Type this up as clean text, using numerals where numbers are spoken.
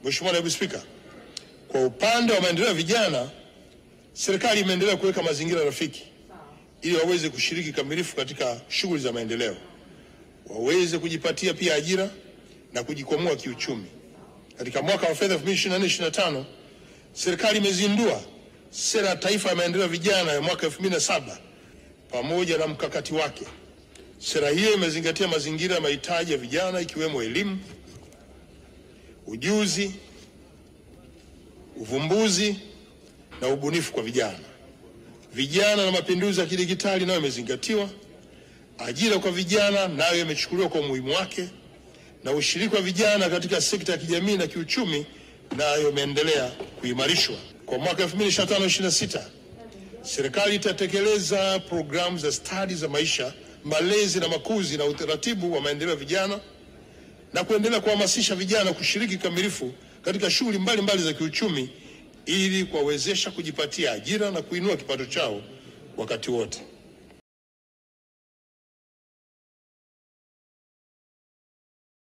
Mheshimiwa Naibu Spika, kwa upande wa maendeleo ya vijana, serikali imeendelea kuweka mazingira rafiki ili waweze kushiriki kamilifu katika shughuli za maendeleo, waweze kujipatia pia ajira na kujikwamua kiuchumi. Katika mwaka wa fedha 2024/2025, serikali imezindua sera ya taifa ya maendeleo ya vijana ya mwaka 2007 pamoja na mkakati wake. Sera hiyo imezingatia mazingira ya mahitaji ya vijana ikiwemo elimu, ujuzi, uvumbuzi na ubunifu kwa vijana. Vijana na mapinduzi ya kidigitali nayo imezingatiwa. Ajira kwa vijana nayo imechukuliwa kwa umuhimu wake, na ushiriki wa vijana katika sekta ya kijamii na kiuchumi nayo imeendelea kuimarishwa. Kwa mwaka 2025/26, serikali itatekeleza programu za stadi za maisha, malezi na makuzi na utaratibu wa maendeleo ya vijana na kuendelea kuhamasisha vijana kushiriki kamilifu katika shughuli mbalimbali za kiuchumi ili kuwawezesha kujipatia ajira na kuinua kipato chao wakati wote.